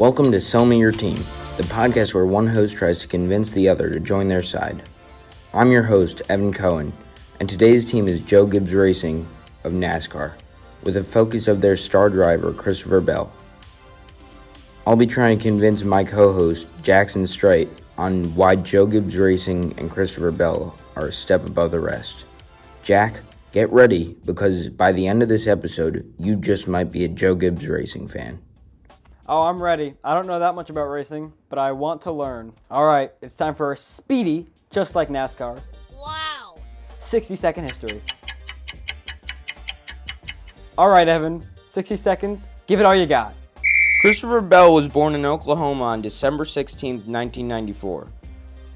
Welcome to Sell Me Your Team, the podcast where one host tries to convince the other to join their side. I'm your host, Evan Cohen, and today's team is Joe Gibbs Racing of NASCAR, with a focus of their star driver, Christopher Bell. I'll be trying to convince my co-host, Jackson Streit, on why Joe Gibbs Racing and Christopher Bell are a step above the rest. Jack, get ready, because by the end of this episode, you just might be a Joe Gibbs Racing fan. Oh, I'm ready. I don't know that much about racing, but I want to learn. All right, it's time for a speedy, just like NASCAR. Wow! 60-second history. All right, Evan, 60 seconds. Give it all you got. Christopher Bell was born in Oklahoma on December 16, 1994.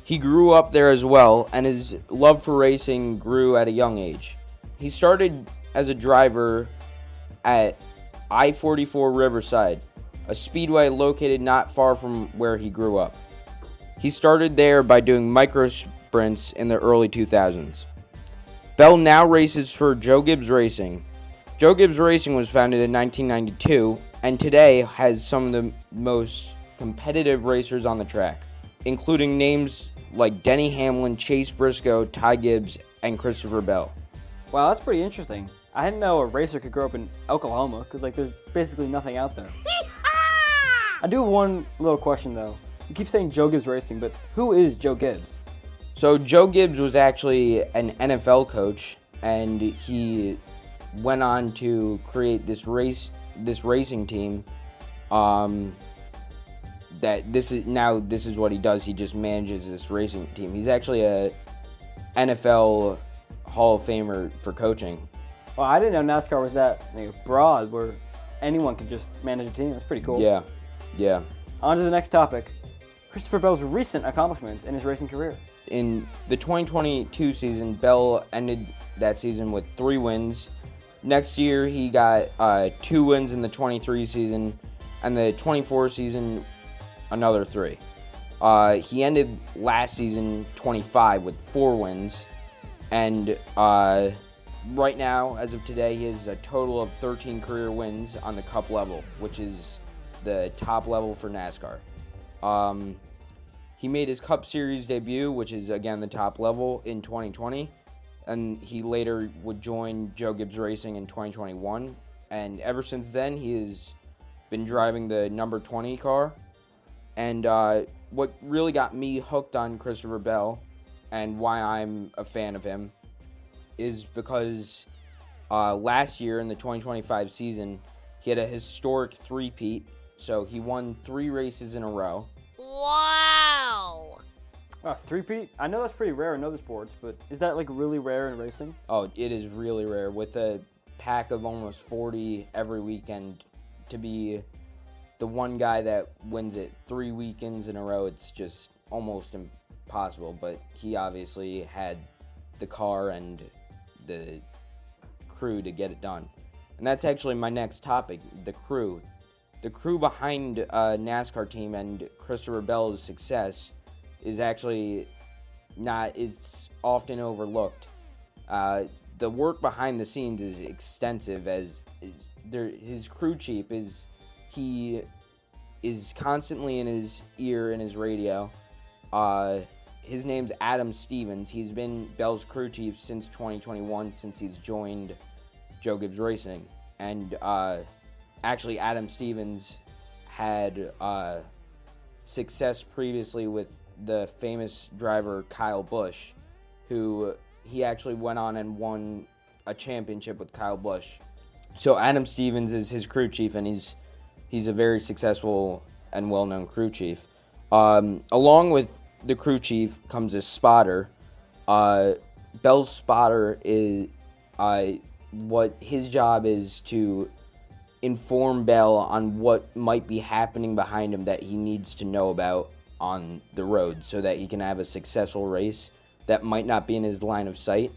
He grew up there as well, and his love for racing grew at a young age. He started as a driver at I-44 Riverside, a speedway located not far from where he grew up. He started there by doing micro sprints in the early 2000s. Bell now races for Joe Gibbs Racing. Joe Gibbs Racing was founded in 1992 and today has some of the most competitive racers on the track, including names like Denny Hamlin, Chase Briscoe, Ty Gibbs, and Christopher Bell. Wow, that's pretty interesting. I didn't know a racer could grow up in Oklahoma, because there's basically nothing out there. I do have one little question, though. You keep saying Joe Gibbs Racing, but who is Joe Gibbs? So Joe Gibbs was actually an NFL coach, and he went on to create this racing team. This is what he does. He just manages this racing team. He's actually a NFL Hall of Famer for coaching. Well, I didn't know NASCAR was that broad, where anyone can just manage a team. That's pretty cool. Yeah. On to the next topic. Christopher Bell's recent accomplishments in his racing career. In the 2022 season, Bell ended that season with 3 wins. Next year, he got 2 wins in the 23 season, and the 24 season, another 3. He ended last season 25 with 4 wins, and right now, as of today, he has a total of 13 career wins on the Cup level, which is the top level for NASCAR. He made his Cup Series debut, which is again the top level, in 2020, and he later would join Joe Gibbs Racing in 2021, and ever since then he has been driving the number 20 car. And what really got me hooked on Christopher Bell and why I'm a fan of him is because last year in the 2025 season he had a historic 3-peat. So he won 3 races in a row. Wow! 3-peat? I know that's pretty rare in other sports, but is that really rare in racing? Oh, it is really rare. With a pack of almost 40 every weekend, to be the one guy that wins it 3 weekends in a row, it's just almost impossible. But he obviously had the car and the crew to get it done. And that's actually my next topic, the crew. The crew behind a NASCAR team and Christopher Bell's success is actually it's often overlooked. The work behind the scenes is extensive, his crew chief he is constantly in his ear, in his radio. His name's Adam Stevens. He's been Bell's crew chief since 2021, since he's joined Joe Gibbs Racing. And actually, Adam Stevens had success previously with the famous driver Kyle Busch, who he actually went on and won a championship with Kyle Busch. So Adam Stevens is his crew chief, and he's a very successful and well-known crew chief. Along with the crew chief comes a spotter. Bell's spotter is what his job is to inform Bell on what might be happening behind him that he needs to know about on the road so that he can have a successful race that might not be in his line of sight.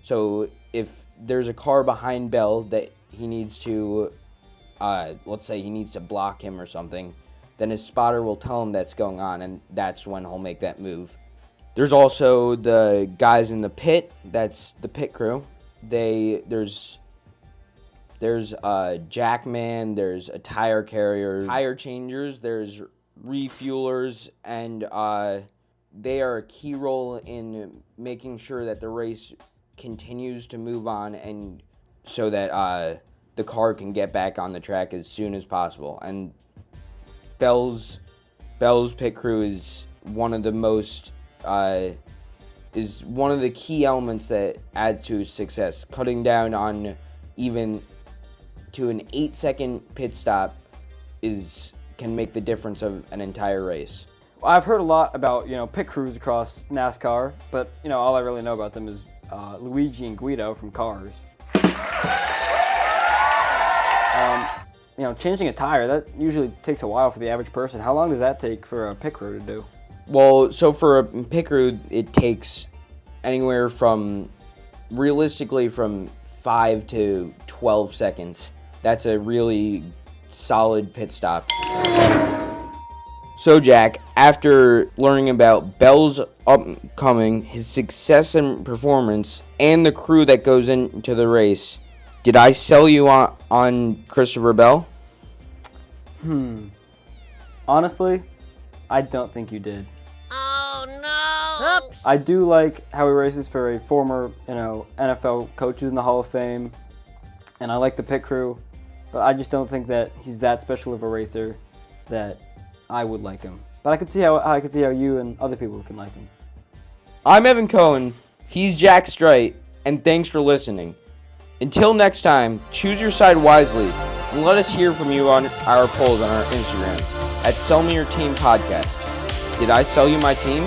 So if there's a car behind Bell that he needs to, let's say he needs to block him or something, then his spotter will tell him that's going on, and that's when he'll make that move. There's also the guys in the pit, that's the pit crew. There's There's a jackman, there's a tire carrier, tire changers, there's refuelers, and they are a key role in making sure that the race continues to move on and so that the car can get back on the track as soon as possible. And Bell's pit crew is one of the most is one of the key elements that add to success. Cutting down on even to an 8-second pit stop can make the difference of an entire race. I've heard a lot about pit crews across NASCAR, but all I really know about them is Luigi and Guido from Cars. Changing a tire, that usually takes a while for the average person. How long does that take for a pit crew to do? Well, so for a pit crew, it takes anywhere from, realistically, from 5 to 12 seconds. That's a really solid pit stop. So, Jack, after learning about Bell's upcoming, his success and performance, and the crew that goes into the race, did I sell you on Christopher Bell? Honestly, I don't think you did. Oh no! Oops. I do like how he races for a former, NFL coach in the Hall of Fame, and I like the pit crew, but I just don't think that he's that special of a racer that I would like him. But I could see how you and other people can like him. I'm Evan Cohen. He's Jack Streit, and thanks for listening. Until next time, choose your side wisely, and let us hear from you on our polls on our Instagram at Sell Me Your Team Podcast. Did I sell you my team?